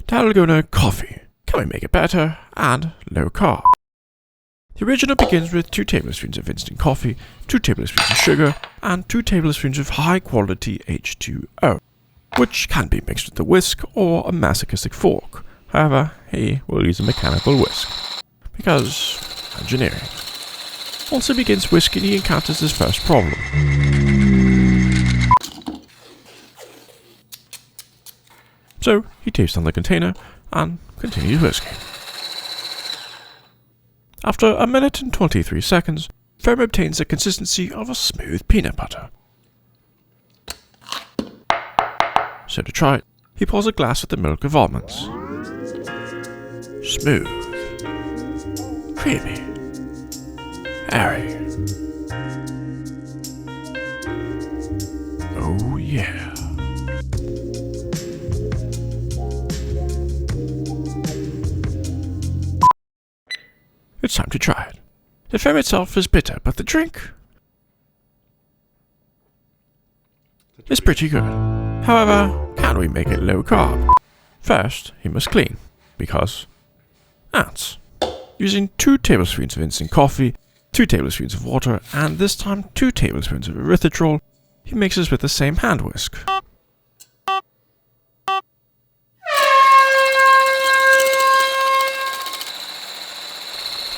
Dalgona Coffee. Can we make it better and low carb? The original begins with 2 tablespoons of instant coffee, 2 tablespoons of sugar, and 2 tablespoons of high quality H2O, which can be mixed with a whisk or a masochistic fork. However, he will use a mechanical whisk, because engineering. Once he begins whisking, he encounters his first problem. So, he tapes on the container and continues whisking. After 1 minute and 23 seconds, foam obtains the consistency of a smooth peanut butter. So to try it, he pours a glass with the milk of almonds. Smooth, creamy, airy. Oh yeah. It's time to try it. The foam itself is bitter, but the drink is pretty good. However, can we make it low carb? First, he must clean, because ants. Using 2 tablespoons of instant coffee, 2 tablespoons of water, and this time 2 tablespoons of erythitrol, he mixes with the same hand whisk.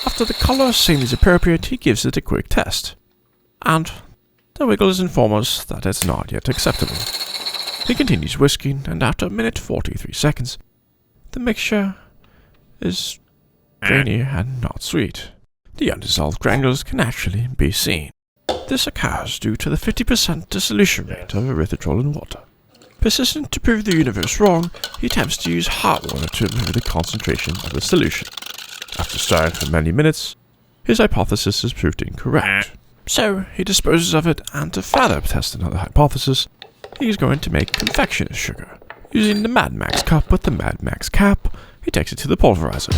After the color seems appropriate, he gives it a quick test. And the wiggles inform us that it's not yet acceptable. He continues whisking, and after 1 minute 43 seconds, the mixture is grainy and not sweet. The undissolved granules can actually be seen. This occurs due to the 50% dissolution rate of erythritol in water. Persistent to prove the universe wrong, he attempts to use hot water to remove the concentration of the solution. After stirring for many minutes, his hypothesis is proved incorrect. So he disposes of it, and to further test another hypothesis, he is going to make confectioner's sugar. Using the Mad Max cup with the Mad Max cap, he takes it to the pulverizer.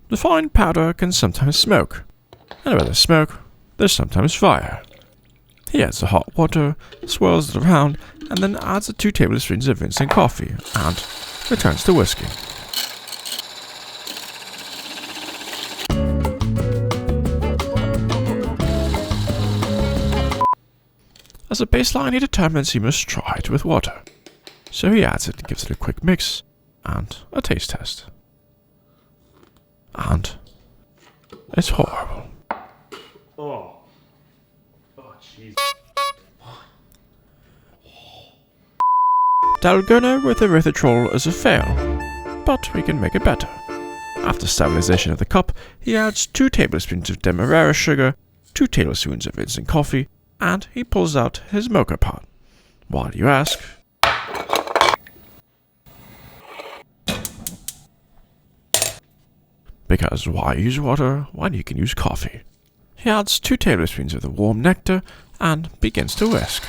The fine powder can sometimes smoke, and where there's smoke, there's sometimes fire. He adds the hot water, swirls it around, and then adds the 2 tablespoons of instant coffee, and returns to whisking. As a baseline, he determines he must try it with water. So he adds it and gives it a quick mix and a taste test. And it's horrible. Oh, jeez. Dalgona with erythritol is a fail, but we can make it better. After stabilization of the cup, he adds 2 tablespoons of demerara sugar, 2 tablespoons of instant coffee, and he pulls out his moka pot. Why do you ask? Because why use water when you can use coffee? He adds 2 tablespoons of the warm nectar and begins to whisk.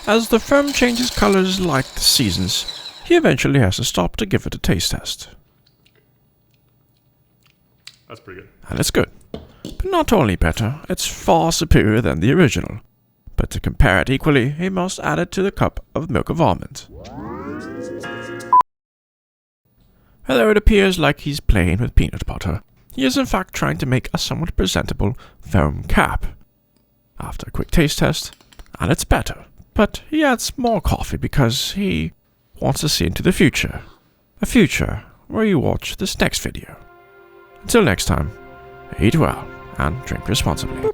As the foam changes colors like the seasons, he eventually has to stop to give it a taste test. That's pretty good. And it's good. But not only better, it's far superior than the original. But to compare it equally, he must add it to the cup of milk of almond. Although it appears like he's playing with peanut butter, he is in fact trying to make a somewhat presentable foam cap. After a quick taste test, and it's better. But he adds more coffee because he wants to see into the future. A future where you watch this next video. Until next time, eat well and drink responsibly.